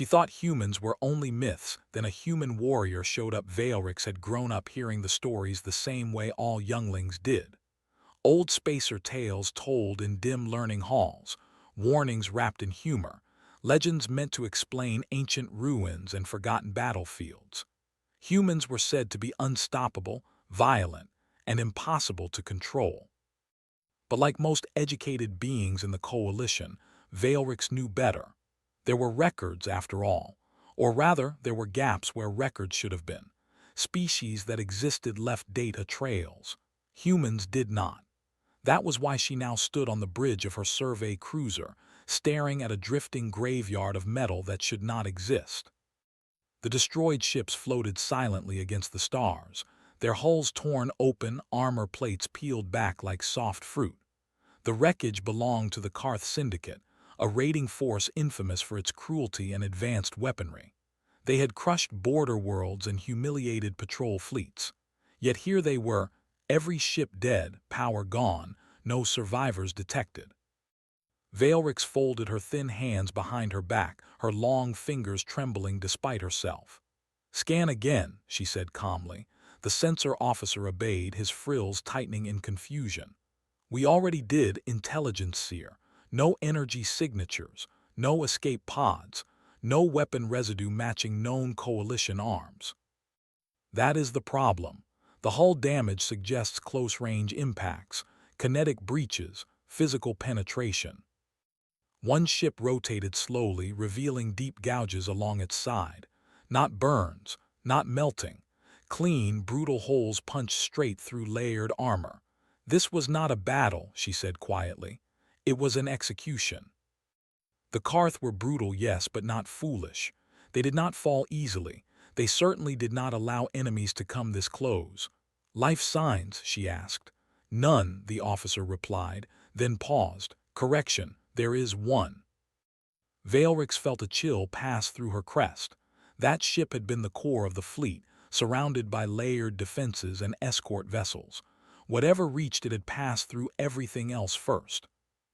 She thought humans were only myths, then a human warrior showed up. Veilrix had grown up hearing the stories the same way all younglings did. Old spacer tales told in dim learning halls, warnings wrapped in humor, legends meant to explain ancient ruins and forgotten battlefields. Humans were said to be unstoppable, violent, and impossible to control. But like most educated beings in the Coalition, Veilrix knew better. There were records, after all. Or rather, there were gaps where records should have been. Species that existed left data trails. Humans did not. That was why she now stood on the bridge of her survey cruiser, staring at a drifting graveyard of metal that should not exist. The destroyed ships floated silently against the stars, their hulls torn open, armor plates peeled back like soft fruit. The wreckage belonged to the Karth Syndicate, a raiding force infamous for its cruelty and advanced weaponry. They had crushed border worlds and humiliated patrol fleets. Yet here they were, every ship dead, power gone, no survivors detected. Veilrix folded her thin hands behind her back, her long fingers trembling despite herself. "Scan again," she said calmly. The sensor officer obeyed, his frills tightening in confusion. "We already did, Intelligence Seer. No energy signatures, no escape pods, no weapon residue matching known Coalition arms." That is the problem. The hull damage suggests close-range impacts, kinetic breaches, physical penetration. One ship rotated slowly, revealing deep gouges along its side. Not burns, not melting. Clean, brutal holes punched straight through layered armor. "This was not a battle," she said quietly. "It was an execution." The Karth were brutal, yes, but not foolish. They did not fall easily. They certainly did not allow enemies to come this close. "Life signs?" she asked. "None," the officer replied, then paused. "Correction, there is one." Veilrix felt a chill pass through her crest. That ship had been the core of the fleet, surrounded by layered defenses and escort vessels. Whatever reached it had passed through everything else first.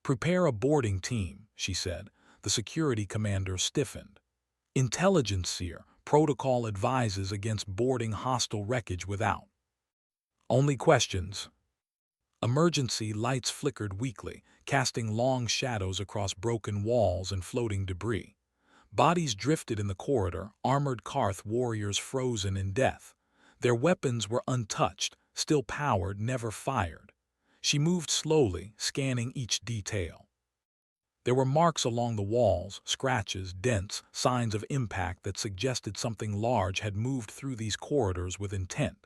"Prepare a boarding team," she said. The security commander stiffened. "Intelligence Seer, protocol advises against boarding hostile wreckage without." "Only questions." Emergency lights flickered weakly, casting long shadows across broken walls and floating debris. Bodies drifted in the corridor, armored Karth warriors frozen in death. Their weapons were untouched, still powered, never fired. She moved slowly, scanning each detail. There were marks along the walls, scratches, dents, signs of impact that suggested something large had moved through these corridors with intent.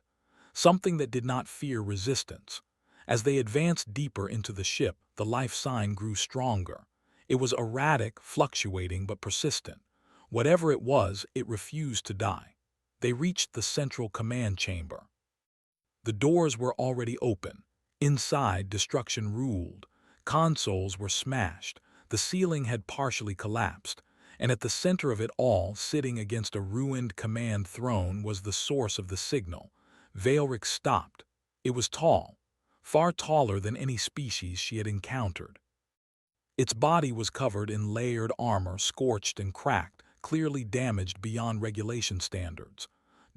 Something that did not fear resistance. As they advanced deeper into the ship, the life sign grew stronger. It was erratic, fluctuating, but persistent. Whatever it was, it refused to die. They reached the central command chamber. The doors were already open. Inside, destruction ruled. Consoles were smashed. The ceiling had partially collapsed. And at the center of it all, sitting against a ruined command throne, was the source of the signal. Veilrix stopped. It was tall, far taller than any species she had encountered. Its body was covered in layered armor, scorched and cracked, clearly damaged beyond regulation standards.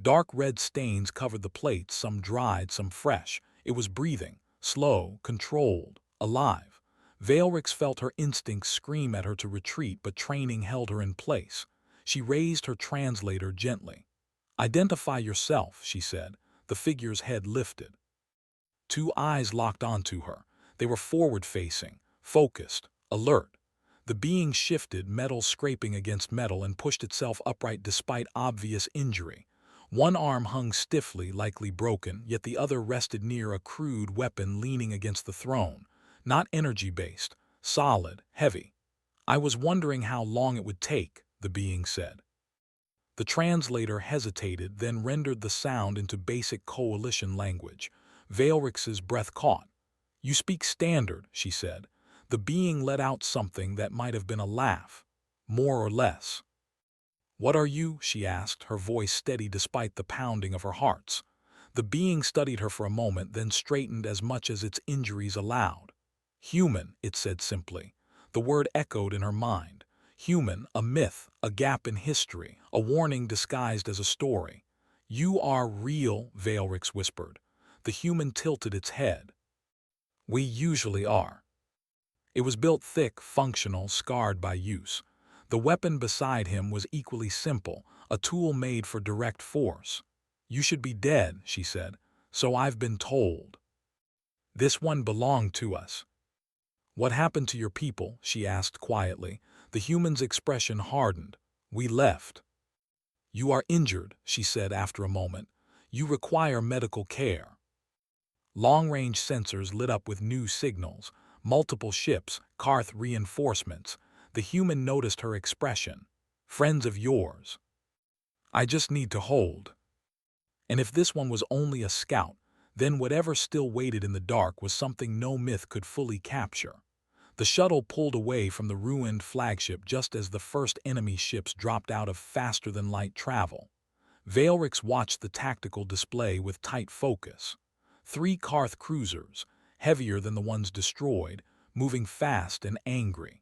Dark red stains covered the plates, some dried, some fresh. It was breathing, slow, controlled, alive. Veilrix felt her instincts scream at her to retreat, but training held her in place. She raised her translator gently. "Identify yourself," she said. The figure's head lifted. Two eyes locked onto her. They were forward-facing, focused, alert. The being shifted, metal scraping against metal, and pushed itself upright despite obvious injury. One arm hung stiffly, likely broken, yet the other rested near a crude weapon leaning against the throne. Not energy-based, solid, heavy. "I was wondering how long it would take," the being said. The translator hesitated, then rendered the sound into basic Coalition language. Veilrix's breath caught. "You speak Standard," she said. The being let out something that might have been a laugh, more or less. "What are you?" she asked, her voice steady despite the pounding of her hearts. The being studied her for a moment, then straightened as much as its injuries allowed. "Human," it said simply. The word echoed in her mind. Human, a myth, a gap in history, a warning disguised as a story. You are real, Veilrix whispered. The human tilted its head. We usually are. It was built thick, functional, scarred by use. The weapon beside him was equally simple, a tool made for direct force. You should be dead, she said, so I've been told. This one belonged to us. What happened to your people? She asked quietly. The human's expression hardened. We left. You are injured, she said after a moment. You require medical care. Long-range sensors lit up with new signals. Multiple ships, Karth reinforcements. The human noticed her expression. Friends of yours. I just need to hold. And if this one was only a scout, then whatever still waited in the dark was something no myth could fully capture. The shuttle pulled away from the ruined flagship just as the first enemy ships dropped out of faster-than-light travel. Veilrix watched the tactical display with tight focus. 3 Karth cruisers, heavier than the ones destroyed, moving fast and angry.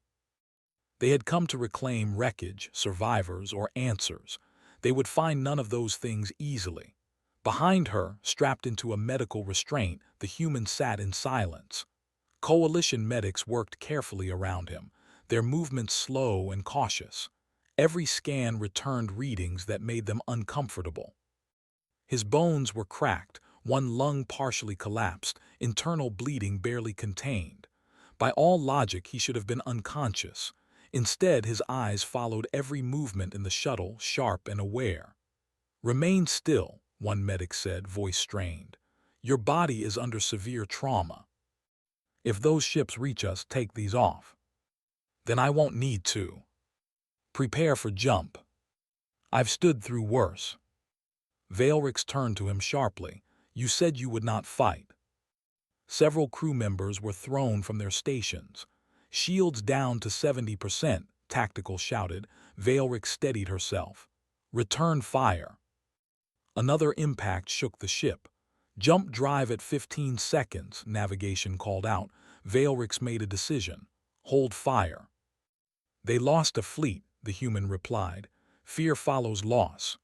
They had come to reclaim wreckage, survivors, or answers. They would find none of those things easily. Behind her, strapped into a medical restraint, the human sat in silence. Coalition medics worked carefully around him, their movements slow and cautious. Every scan returned readings that made them uncomfortable. His bones were cracked, one lung partially collapsed, internal bleeding barely contained. By all logic, he should have been unconscious. Instead, his eyes followed every movement in the shuttle, sharp and aware. Remain still, one medic said, voice strained. Your body is under severe trauma. If those ships reach us, take these off. Then I won't need to. Prepare for jump. I've stood through worse. Veilrix turned to him sharply. You said you would not fight. Several crew members were thrown from their stations. Shields down to 70%, Tactical shouted. Veilrix steadied herself. Return fire. Another impact shook the ship. Jump drive at 15 seconds, navigation called out. Veilrix made a decision. Hold fire. They lost a fleet, the human replied. Fear follows loss.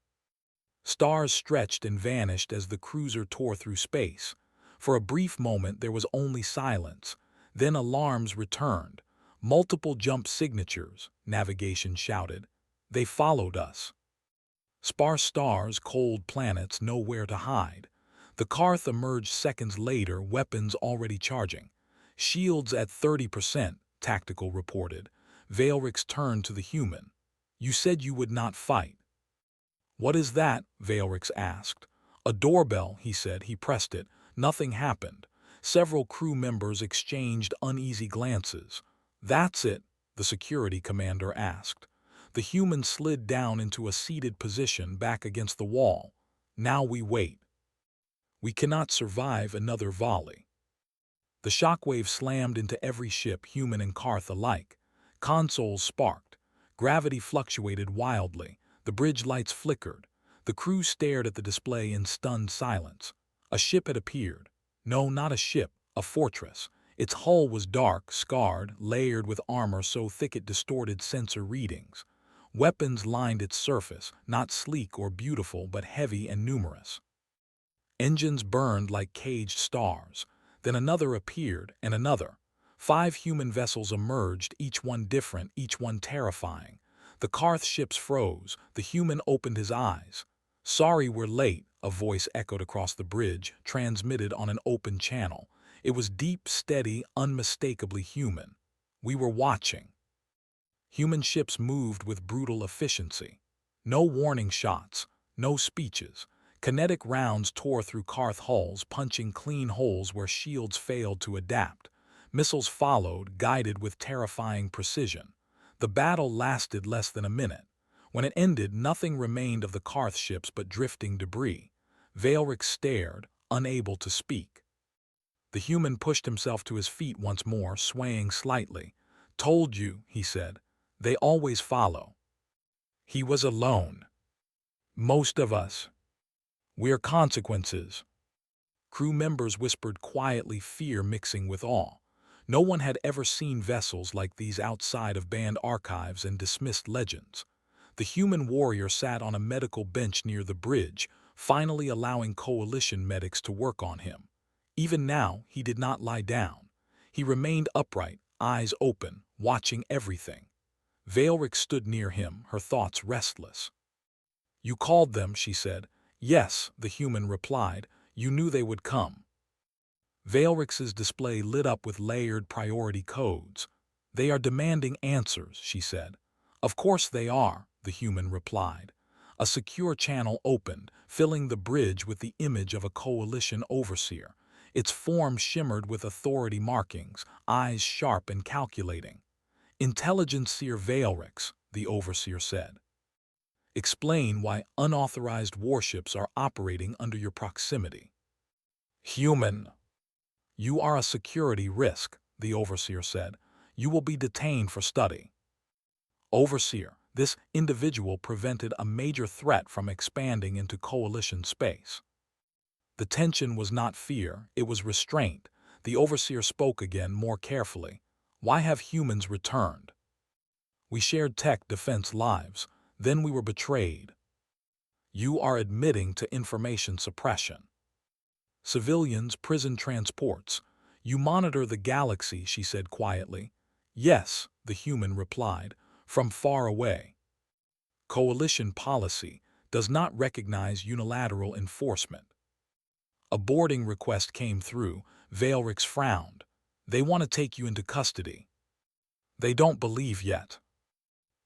Stars stretched and vanished as the cruiser tore through space. For a brief moment there was only silence. Then alarms returned. Multiple jump signatures, navigation shouted. They followed us. Sparse stars, cold planets, nowhere to hide. The Karth emerged seconds later, weapons already charging. Shields at 30%, Tactical reported. Veilrix turned to the human. You said you would not fight. What is that? Veilrix asked. A doorbell, he said. He pressed it. Nothing happened. Several crew members exchanged uneasy glances. That's it, the security commander asked. The human slid down into a seated position back against the wall. Now we wait. We cannot survive another volley. The shockwave slammed into every ship, human and Karth alike. Consoles sparked. Gravity fluctuated wildly. The bridge lights flickered. The crew stared at the display in stunned silence. A ship had appeared. No, not a ship, a fortress. Its hull was dark, scarred, layered with armor so thick it distorted sensor readings. Weapons lined its surface, not sleek or beautiful, but heavy and numerous. Engines burned like caged stars. Then another appeared, and another. 5 human vessels emerged, each one different, each one terrifying. The Karth ships froze. The human opened his eyes. Sorry we're late, a voice echoed across the bridge, transmitted on an open channel. It was deep, steady, unmistakably human. We were watching. Human ships moved with brutal efficiency. No warning shots, no speeches. Kinetic rounds tore through Karth hulls, punching clean holes where shields failed to adapt. Missiles followed, guided with terrifying precision. The battle lasted less than a minute. When it ended, nothing remained of the Karth ships but drifting debris. Veilrix stared, unable to speak. The human pushed himself to his feet once more, swaying slightly. Told you, he said. They always follow. He was alone. Most of us. We're consequences. Crew members whispered quietly, fear mixing with awe. No one had ever seen vessels like these outside of banned archives and dismissed legends. The human warrior sat on a medical bench near the bridge, finally allowing coalition medics to work on him. Even now, he did not lie down. He remained upright, eyes open, watching everything. Veilric stood near him, her thoughts restless. "You called them," she said. "Yes," the human replied. "You knew they would come." Veilric's display lit up with layered priority codes. "They are demanding answers," she said. "Of course they are," the human replied. A secure channel opened, filling the bridge with the image of a coalition overseer. Its form shimmered with authority markings, eyes sharp and calculating. "Intelligence Seer Veilrix," the overseer said. "Explain why unauthorized warships are operating under your proximity." "Human. You are a security risk," the overseer said. "You will be detained for study." Overseer, this individual prevented a major threat from expanding into coalition space. The tension was not fear, it was restraint. The overseer spoke again more carefully. "Why have humans returned? We shared tech defense lives, then we were betrayed. You are admitting to information suppression. Civilians, prison transports. You monitor the galaxy," she said quietly. "Yes," the human replied, "from far away. Coalition policy does not recognize unilateral enforcement." A boarding request came through. Veilrix frowned. "They want to take you into custody. They don't believe yet."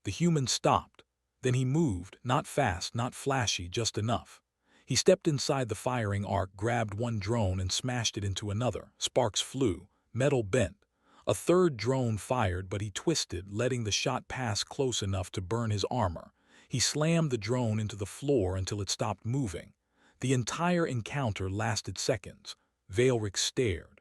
The human stopped. Then he moved, not fast, not flashy, just enough. He stepped inside the firing arc, grabbed one drone and smashed it into another. Sparks flew, metal bent. A third drone fired, but he twisted, letting the shot pass close enough to burn his armor. He slammed the drone into the floor until it stopped moving. The entire encounter lasted seconds. Veilrix stared.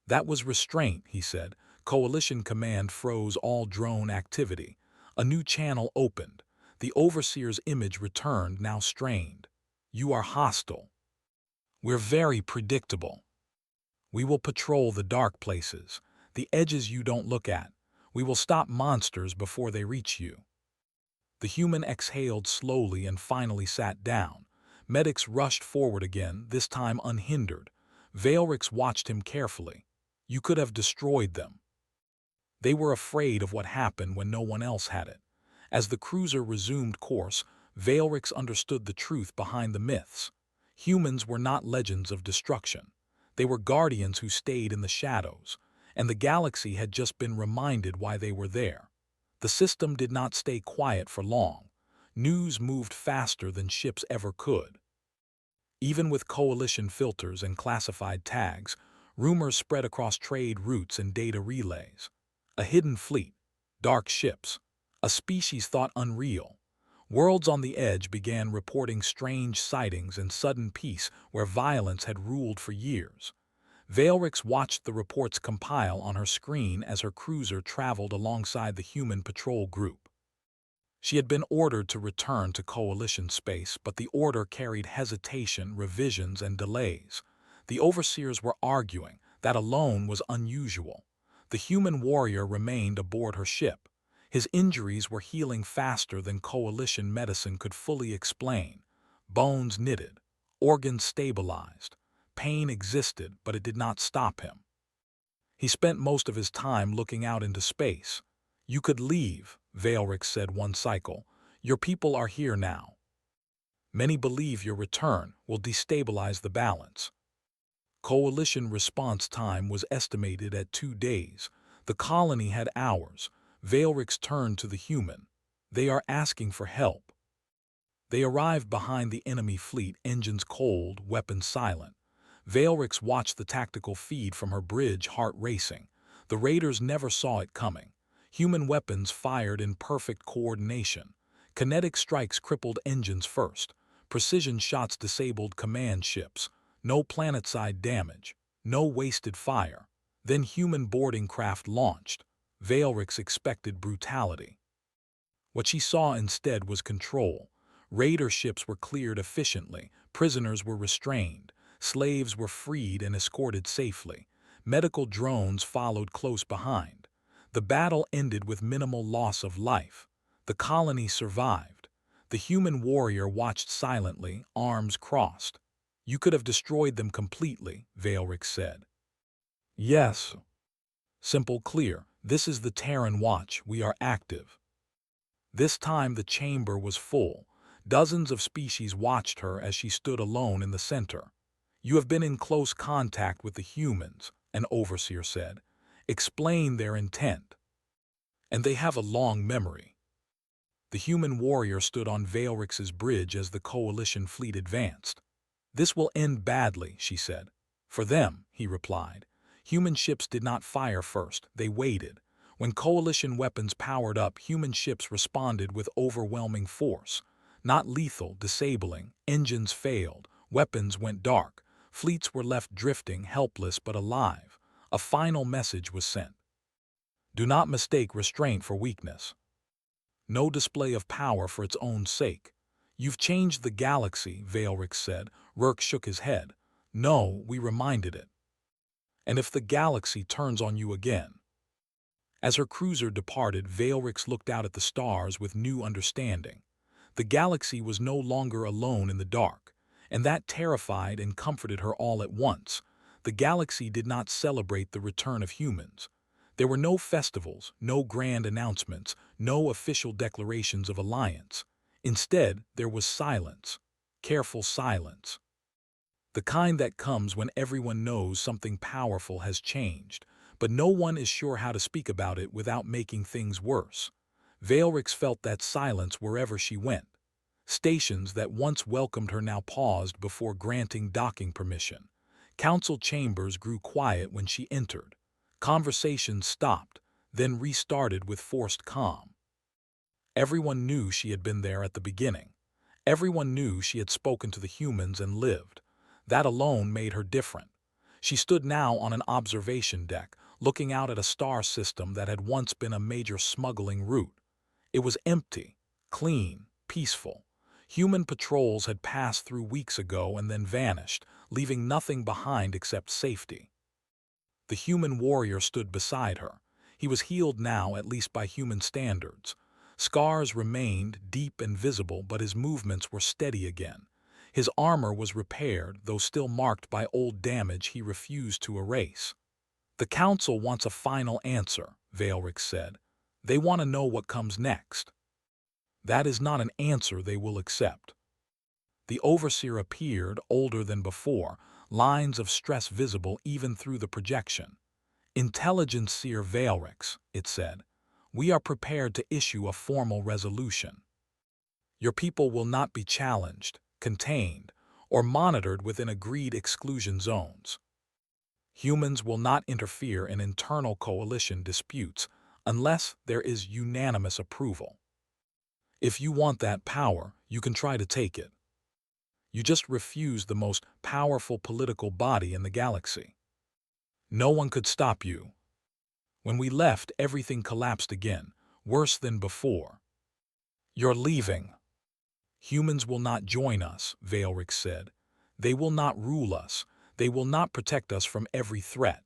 "That was restraint," he said. Coalition command froze all drone activity. A new channel opened. The overseer's image returned, now strained. "You are hostile. We're very predictable. We will patrol the dark places, the edges you don't look at. We will stop monsters before they reach you." The human exhaled slowly and finally sat down. Medics rushed forward again, this time unhindered. Veilrix watched him carefully. "You could have destroyed them." They were afraid of what happened when no one else had it. As the cruiser resumed course, Veilrix understood the truth behind the myths. Humans were not legends of destruction. They were guardians who stayed in the shadows, and the galaxy had just been reminded why they were there. The system did not stay quiet for long. News moved faster than ships ever could. Even with coalition filters and classified tags, rumors spread across trade routes and data relays. A hidden fleet, dark ships, a species thought unreal. Worlds on the edge began reporting strange sightings and sudden peace where violence had ruled for years. Veilrix watched the reports compile on her screen as her cruiser traveled alongside the human patrol group. She had been ordered to return to coalition space, but the order carried hesitation, revisions, and delays. The overseers were arguing that alone was unusual. The human warrior remained aboard her ship. His injuries were healing faster than coalition medicine could fully explain. Bones knitted, organs stabilized. Pain existed, but it did not stop him. He spent most of his time looking out into space. "You could leave," Veilrix said one cycle. "Your people are here now. Many believe your return will destabilize the balance." Coalition response time was estimated at 2 days. The colony had hours. Veilrix turned to the human. "They are asking for help." They arrived behind the enemy fleet, engines cold, weapons silent. Veilrix watched the tactical feed from her bridge, heart racing. The raiders never saw it coming. Human weapons fired in perfect coordination. Kinetic strikes crippled engines first. Precision shots disabled command ships. No planetside damage. No wasted fire. Then human boarding craft launched. Veilrix expected brutality. What she saw instead was control. Raider ships were cleared efficiently. Prisoners were restrained. Slaves were freed and escorted safely. Medical drones followed close behind. The battle ended with minimal loss of life. The colony survived. The human warrior watched silently, arms crossed. "You could have destroyed them completely," Veilrix said. "Yes." Simple, clear. "This is the Terran Watch. We are active." This time the chamber was full. Dozens of species watched her as she stood alone in the center. "You have been in close contact with the humans," an overseer said. "Explain their intent." "And they have a long memory." The human warrior stood on Veilrix's bridge as the coalition fleet advanced. "This will end badly," she said. "For them," he replied. "Human ships did not fire first, they waited. When coalition weapons powered up, human ships responded with overwhelming force. Not lethal, disabling. Engines failed, weapons went dark. Fleets were left drifting, helpless but alive. A final message was sent. Do not mistake restraint for weakness. No display of power for its own sake. You've changed the galaxy," Veilrix said. Rourke shook his head. "No, we reminded it. And if the galaxy turns on you again." As her cruiser departed, Veilrix looked out at the stars with new understanding. The galaxy was no longer alone in the dark, and that terrified and comforted her all at once. The galaxy did not celebrate the return of humans. There were no festivals, no grand announcements, no official declarations of alliance. Instead, there was silence, careful silence. The kind that comes when everyone knows something powerful has changed, but no one is sure how to speak about it without making things worse. Veilrix felt that silence wherever she went. Stations that once welcomed her now paused before granting docking permission. Council chambers grew quiet when she entered. Conversations stopped, then restarted with forced calm. Everyone knew she had been there at the beginning. Everyone knew she had spoken to the humans and lived. That alone made her different. She stood now on an observation deck, looking out at a star system that had once been a major smuggling route. It was empty, clean, peaceful. Human patrols had passed through weeks ago and then vanished, leaving nothing behind except safety. The human warrior stood beside her. He was healed now, at least by human standards. Scars remained, deep and visible, but his movements were steady again. His armor was repaired, though still marked by old damage he refused to erase. "The Council wants a final answer," Veilrix said. "They want to know what comes next." "That is not an answer they will accept." The overseer appeared, older than before, lines of stress visible even through the projection. "Intelligence Seer Veilrix," it said. "We are prepared to issue a formal resolution. Your people will not be challenged, contained, or monitored within agreed exclusion zones. Humans will not interfere in internal coalition disputes unless there is unanimous approval. If you want that power, you can try to take it. You just refuse the most powerful political body in the galaxy. No one could stop you. When we left, everything collapsed again, worse than before. You're leaving." "Humans will not join us," Veilrix said. "They will not rule us. They will not protect us from every threat.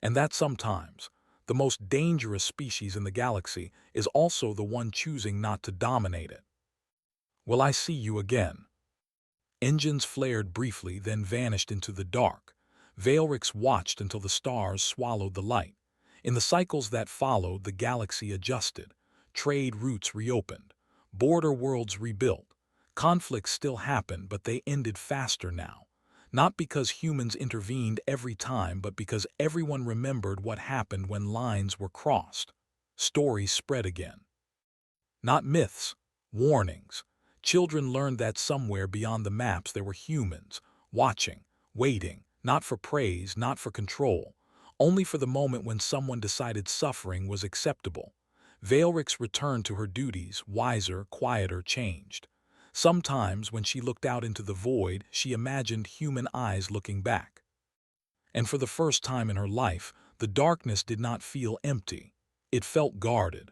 And that sometimes, the most dangerous species in the galaxy is also the one choosing not to dominate it. Will I see you again?" Engines flared briefly, then vanished into the dark. Veilrix watched until the stars swallowed the light. In the cycles that followed, the galaxy adjusted. Trade routes reopened. Border worlds rebuilt. Conflicts still happened, but they ended faster now. Not because humans intervened every time, but because everyone remembered what happened when lines were crossed. Stories spread again. Not myths, warnings. Children learned that somewhere beyond the maps there were humans, watching, waiting, not for praise, not for control, only for the moment when someone decided suffering was acceptable. Veilrix returned to her duties, wiser, quieter, changed. Sometimes, when she looked out into the void, she imagined human eyes looking back. And for the first time in her life, the darkness did not feel empty. It felt guarded.